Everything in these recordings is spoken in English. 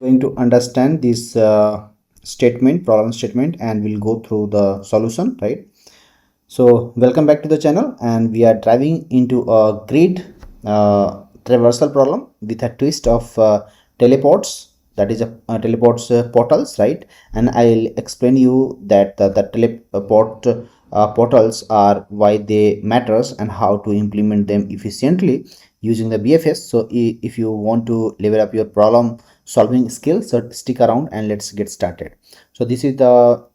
going to understand this problem statement, and we'll go through the solution, right? So welcome back to the channel, and we are driving into a grid traversal problem with a twist of teleports, that is a teleports portals, right? And I'll explain you that the teleport portals are why they matters and how to implement them efficiently using the BFS. So if you want to level up your problem solving skills, so stick around and let's get started. So this is the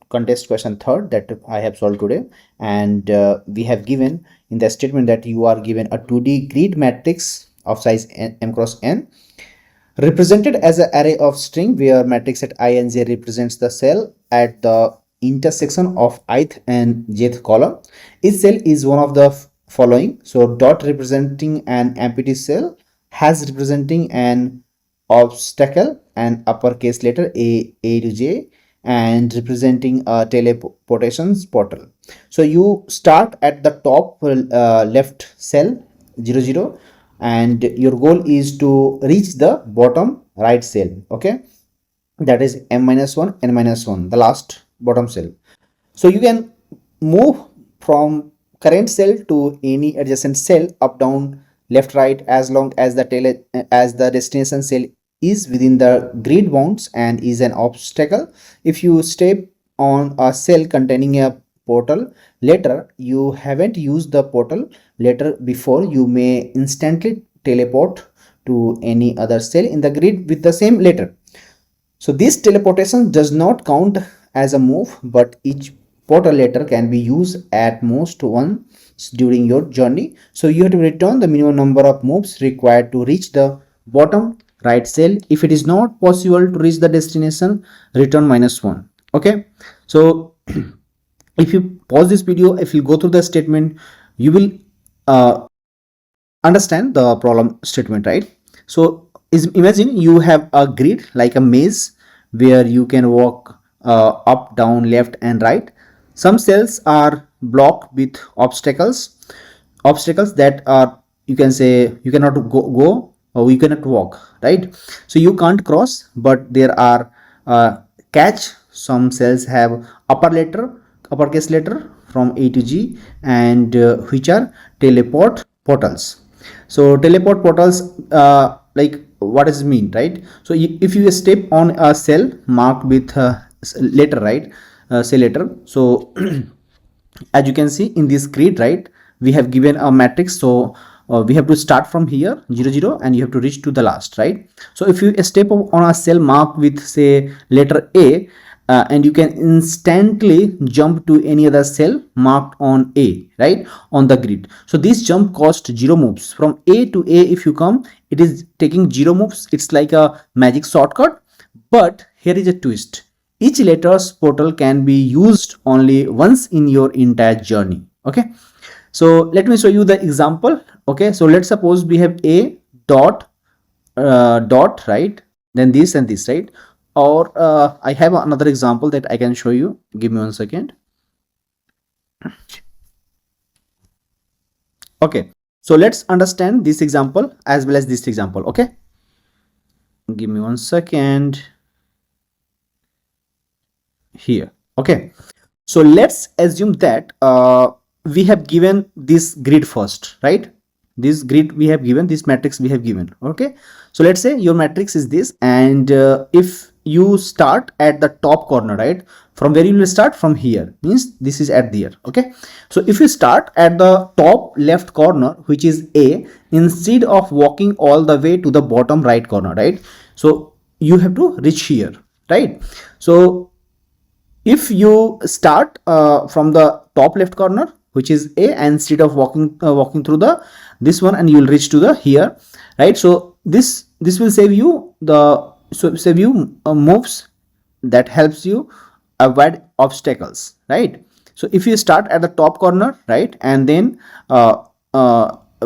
contest question third that I have solved today, and we have given in the statement that you are given a 2D grid matrix of size m cross n represented as an array of string where matrix at I and j represents the cell at the intersection of ith and jth column. Each cell is one of the following. So dot representing an empty cell, has representing an obstacle and uppercase letter a to j, and representing a teleportation portal. So you start at the top left cell 00, and your goal is to reach the bottom right cell, okay, that is m-1 n-1, the last bottom cell. So you can move from current cell to any adjacent cell up, down, left, right, as long as the destination cell is within the grid bounds and is an obstacle. If you step on a cell containing a portal later, you haven't used the portal later before, you may instantly teleport to any other cell in the grid with the same letter. So this teleportation does not count as a move, but each portal letter can be used at most once during your journey. So you have to return the minimum number of moves required to reach the bottom right cell. If it is not possible to reach the destination, return -1. Okay, so if you pause this video, if you go through the statement, you will understand the problem statement, right? So imagine you have a grid like a maze where you can walk up, down, left and right. Some cells are blocked with obstacles that are, you can say, you cannot go or you cannot walk, right? So you can't cross, but there are catch. Some cells have uppercase letter from A to G, and which are teleport portals. So teleport portals, like what does it mean, right? So if you step on a cell marked with letter, right, say letter, so as you can see in this grid, right, we have given a matrix. So we have to start from here 00 and you have to reach to the last, right? So if you step on a cell marked with say letter A, and you can instantly jump to any other cell marked on A, right, on the grid. So this jump costs 0 moves. From A to A, if you come, it is taking 0 moves. It's like a magic shortcut. But here is a twist. Each letter's portal can be used only once in your entire journey. Okay, so let me show you the example. Okay, so let's suppose we have A dot dot, right, then this and this, right? Or I have another example that I can show you. Give me 1 second. Okay, so let's understand this example as well as this example. Okay, give me 1 second here. Okay, so let's assume that we have given this grid first, right? This grid we have given, this matrix we have given. Okay, so let's say your matrix is this, and if you start at the top corner, right, from where you will start, from here, means this is at there. Okay, so if you start at the top left corner, which is A, instead of walking all the way to the bottom right corner, right, so you have to reach here, right? So if you start from the top left corner, which is A, and instead of walking through the this one, and you will reach to the here, right? So this will save you the moves that helps you avoid obstacles, right? So if you start at the top corner, right, and then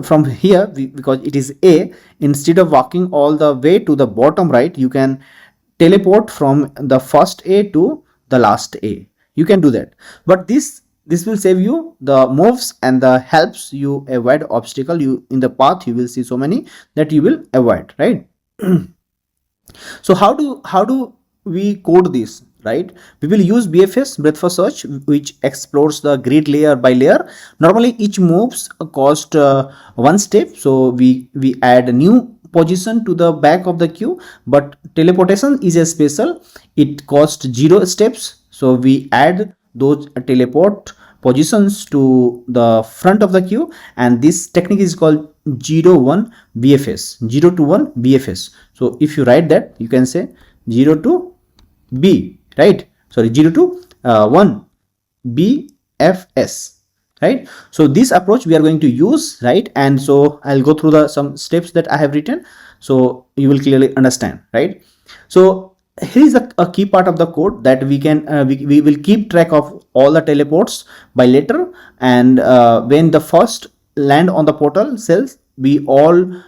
from here, because it is A, instead of walking all the way to the bottom right, you can teleport from the first A to the last A. You can do that, but this will save you the moves and the helps you avoid obstacle. You in the path, you will see so many that you will avoid, right? So how do we code this, right? We will use BFS, breadth first search, which explores the grid layer by layer. Normally each moves cost one step, so we add a new position to the back of the queue. But teleportation is a special, it costs 0 steps, so we add those teleport positions to the front of the queue, and this technique is called 0 1 BFS, 0 to 1 BFS. So if you write that, you can say 0 to B, right? Sorry, 0 to 1 BFS, right? So this approach we are going to use, right? And so I'll go through the some steps that I have written, so you will clearly understand, right? So here is a key part of the code that we can we will keep track of all the teleports by letter, and when the first land on the portal cells, we will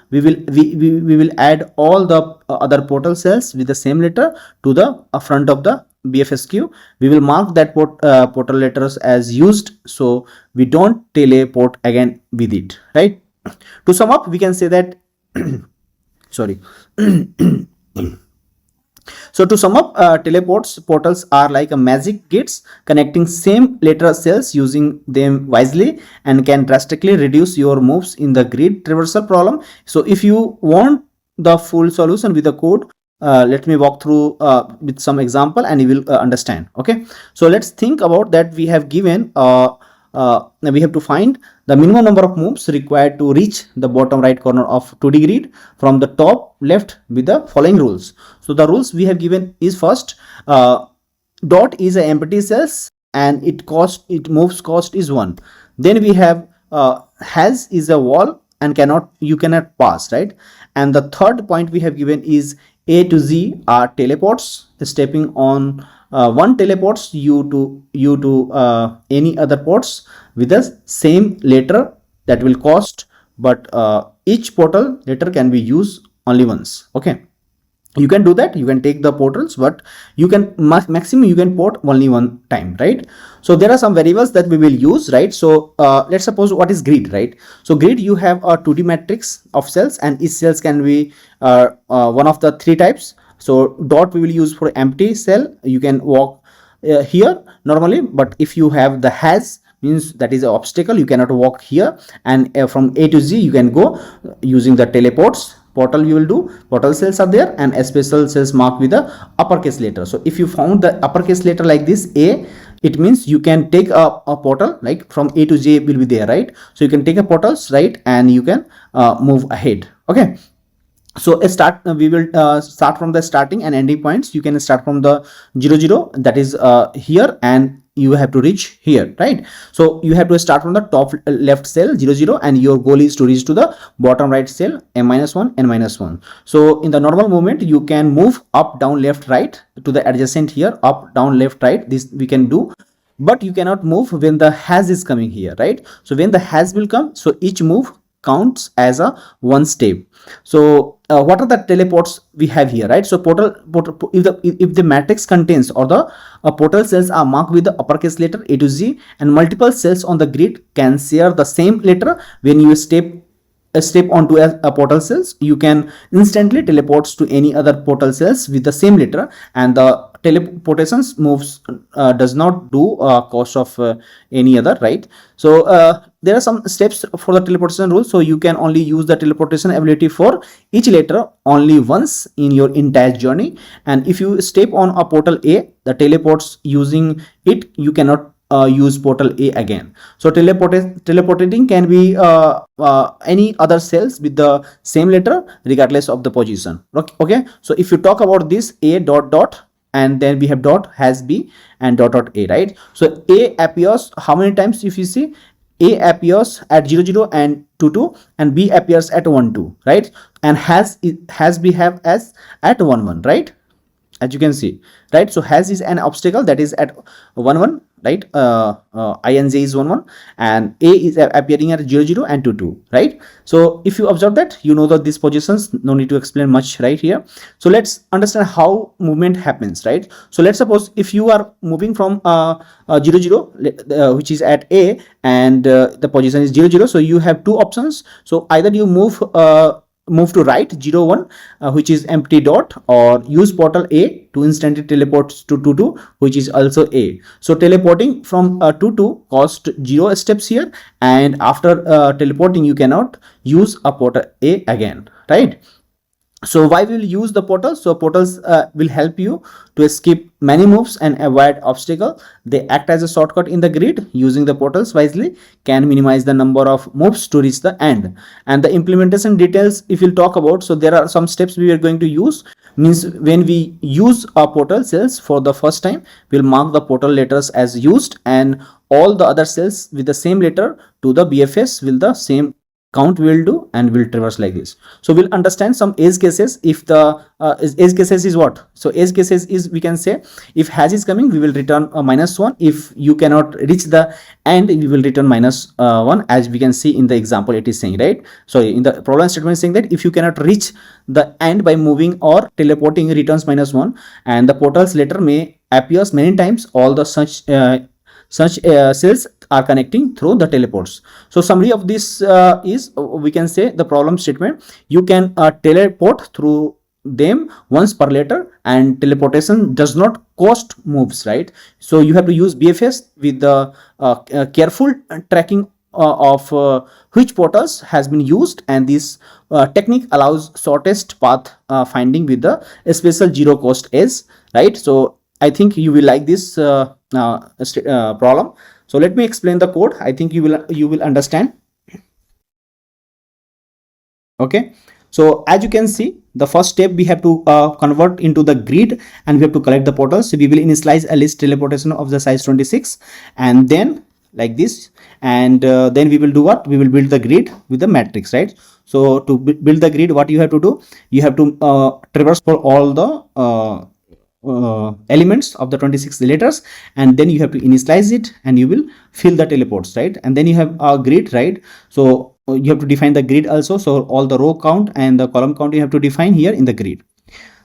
add all the other portal cells with the same letter to the front of the BFS queue. We will mark that portal letters as used, so we don't teleport again with it, right? To sum up, we can say that sorry. So to sum up, teleports portals are like a magic gates connecting same letter cells. Using them wisely and can drastically reduce your moves in the grid traversal problem. So if you want the full solution with the code, let me walk through with some example and you will understand. Okay, so let's think about that. We have given we have to find the minimum number of moves required to reach the bottom right corner of 2D grid from the top left with the following rules. So the rules we have given is first, dot is a empty cells and it moves cost is 1. Then we have has is a wall and you cannot pass, right? And the third point we have given is A to Z are teleports. Stepping on one teleports you to any other ports with the same letter that will cost, but each portal letter can be used only once. Okay, you can do that, you can take the portals, but you can maximum you can port only one time, right? So there are some variables that we will use, right? So let's suppose what is grid, right? So grid, you have a 2D matrix of cells and each cells can be one of the three types. So dot we will use for empty cell, you can walk here normally, but if you have the has, means that is an obstacle, you cannot walk here, and from A to Z you can go using the teleports. Portal you will do, portal cells are there and special cells marked with the uppercase letter. So if you found the uppercase letter like this A, it means you can take a portal like from A to J will be there, right? So you can take a portals, right, and you can move ahead. Okay, so we will start from the starting and ending points. You can start from the 0 0, that is here, and you have to reach here, right? So you have to start from the top left cell 0 0, and your goal is to reach to the bottom right cell m-1 n-1. So in the normal movement you can move up down left right to the adjacent here, up down left right, this we can do, but you cannot move when the has is coming here, right? So when the has will come, so each move counts as a one step. So what are the teleports we have here, right? So portal if the matrix contains or the portal cells are marked with the uppercase letter A to Z, and multiple cells on the grid can share the same letter. When you step onto a portal cells, you can instantly teleports to any other portal cells with the same letter, and the teleportations moves does not do cost of any other, right? So there are some steps for the teleportation rule, so you can only use the teleportation ability for each letter only once in your entire journey, and if you step on a portal A, the teleports using it, you cannot use portal A again. So teleporting can be any other cells with the same letter regardless of the position. Okay, so if you talk about this A dot dot, and then we have dot has B and dot dot A, right? So A appears how many times? If you see, A appears at 0 0 and 2 2, and B appears at 1 2, right? And has behave as at 1 1, right? As you can see, right? So has is an obstacle that is at 1 1, right? INJ is 1 1, and A is appearing at 0 0 and 2 2, right? So if you observe that, you know that these positions, no need to explain much right here. So let's understand how movement happens, right? So let's suppose if you are moving from 0 0, which is at A, and the position is 0 0, so you have two options. So either you move move to right 0 1, which is empty dot, or use portal A to instantly teleport to 2 2, which is also A. So teleporting from 2 2 cost 0 steps here, and after teleporting you cannot use a portal A again, right? So why we will use the portals? So portals will help you to escape many moves and avoid obstacle. They act as a shortcut in the grid. Using the portals wisely can minimize the number of moves to reach the end. And the implementation details, if we'll talk about, so there are some steps we are going to use. Means when we use a portal cells for the first time, we'll mark the portal letters as used, and all the other cells with the same letter to the BFS will the same count will do, and will traverse like this. So we'll understand some edge cases. If the edge cases is what? So edge cases is, we can say, if hash is coming, we will return a -1. If you cannot reach the end, we will return -1, as we can see in the example it is saying, right? So in the problem statement is saying that if you cannot reach the end by moving or teleporting, returns -1, and the portals letter may appears many times. All the such cells are connecting through the teleports. So summary of this is, we can say, the problem statement. You can teleport through them once per letter, and teleportation does not cost moves, right? So you have to use BFS with the careful tracking of which portals has been used, and this technique allows shortest path finding with the special zero cost edge, right? So I think you will like this problem. So let me explain the code. I think you will understand. Okay. So as you can see, the first step we have to convert into the grid, and we have to collect the portals. So we will initialize a list teleportation of the size 26, and then like this, and then we will do what? We will build the grid with the matrix, right? So to build the grid, what you have to do? You have to traverse for all the elements of the 26 letters, and then you have to initialize it, and you will fill the teleports, right? And then you have a grid, right? So you have to define the grid also. So all the row count and the column count you have to define here in the grid.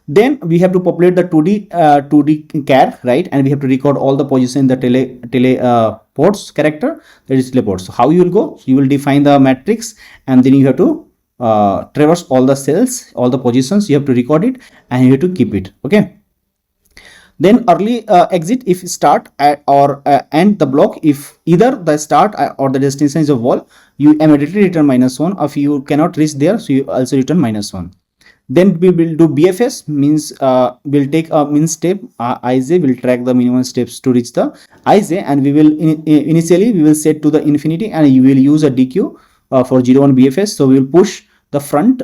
Then we have to populate the 2D char, right? And we have to record all the position in the teleports character, that is teleports. So how you will go? So you will define the matrix, and then you have to traverse all the cells, all the positions. You have to record it, and you have to keep it. Okay. Then early exit if start or end the block. If either the start or the destination is a wall, you immediately return -1. If you cannot reach there, so you also return -1. Then we will do BFS, means we'll take a min step. IJ will track the minimum steps to reach the IJ, and we will initially we will set to the infinity, and you will use a DQ for 0 1 BFS. So we will push the front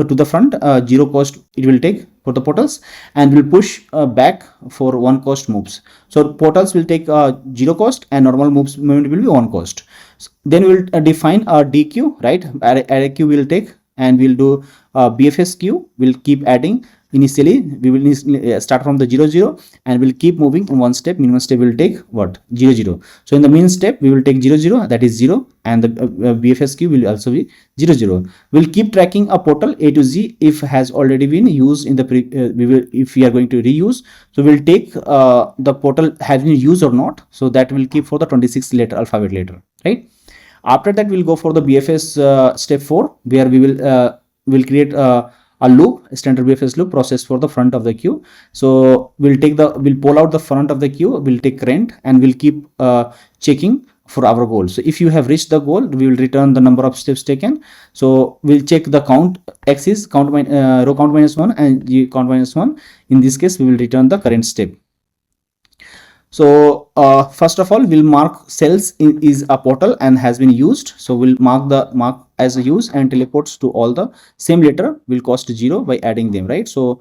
to the front, 0 cost it will take for the portals, and will push back for 1 cost moves. So portals will take 0 cost, and normal movement will be 1 cost. So then we will define a DQ, right? Array Q will take, and we'll do BFS Q. We'll keep adding. Initially we will start from the 0 0, and we'll keep moving in 1 step. Minimum step will take what? 0 0. So in the min step we will take 0 0, that is 0, and the BFS Q will also be 0 0. We'll keep tracking a portal A to Z if has already been used in the if we are going to reuse. So we'll take the portal has been used or not. So that will keep for the 26 letter alphabet letter, right? After that we'll go for the BFS step 4, where we will create a loop, a standard BFS loop process for the front of the queue. So we'll pull out the front of the queue, we'll take rent, and we'll keep checking for our goal. So if you have reached the goal, we will return the number of steps taken. So we'll check the count. X is count row count -1, and G count -1. In this case we will return the current step. So first of all, we'll mark cells is a portal and has been used. So we'll mark as a use, and teleports to all the same letter will cost 0 by adding them, right? So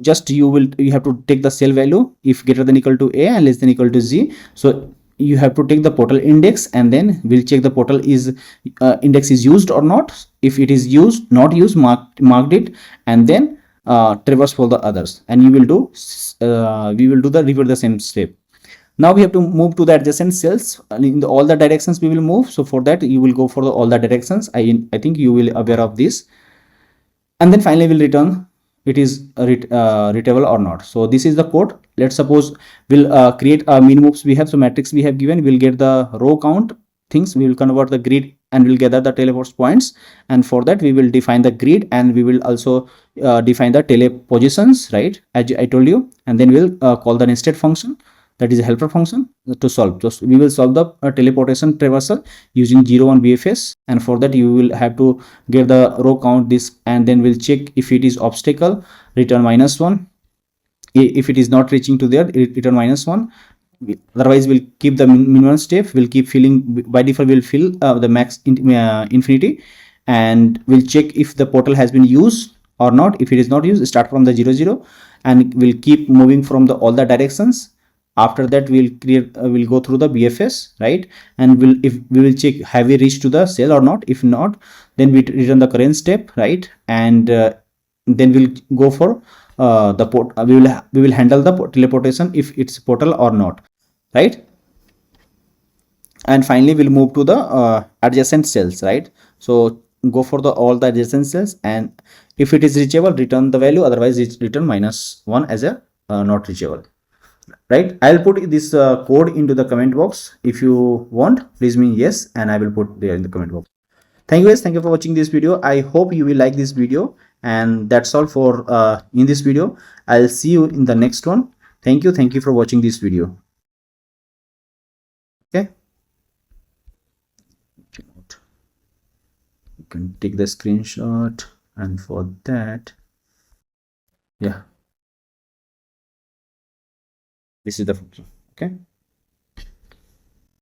just you have to take the cell value if greater than equal to A and less than equal to Z. So you have to take the portal index, and then we'll check the portal is index is used or not. If it is used, not used, marked it, and then traverse for the others, and you will do we will do the repeat the same step. Now we have to move to the adjacent cells in all the directions we will move. So for that you will go for all the directions. I think you will aware of this, and then finally we'll return it is readable or not. So this is the code. Let's suppose we'll create a min moves we have. So matrix we have given, we'll get the row count things. We will convert the grid and we'll gather the teleport points, and for that we will define the grid, and we will also define the telepositions, right, as I told you, and then we'll call the nested function, that is a helper function, to solve. So we will solve the teleportation traversal using 0 1 BFS, and for that you will have to get the row count this, and then we'll check if it is obstacle, return -1. If it is not reaching to there, return -1. Otherwise we'll keep the minimum step, we'll keep filling, by default we'll fill the max infinity, and we'll check if the portal has been used or not. If it is not used, start from the 0 0, and we'll keep moving from the all the directions. After that we'll create we'll go through the BFS, right, and we will check have we reached to the cell or not. If not, then we return the current step, right, and then we'll go for the port. We will handle the teleportation if it's portal or not, right, and finally we'll move to the adjacent cells, right. So go for the all the adjacent cells, and if it is reachable, return the value, otherwise it's return -1 as a not reachable, right. I'll put this code into the comment box. If you want, please mean yes, and I will put there in the comment box. Thank you guys, thank you for watching this video. I hope you will like this video, and that's all for in this video. I'll see you in the next one. Thank you for watching this video. Okay, you can take the screenshot, and for that, yeah, this is the function. Okay.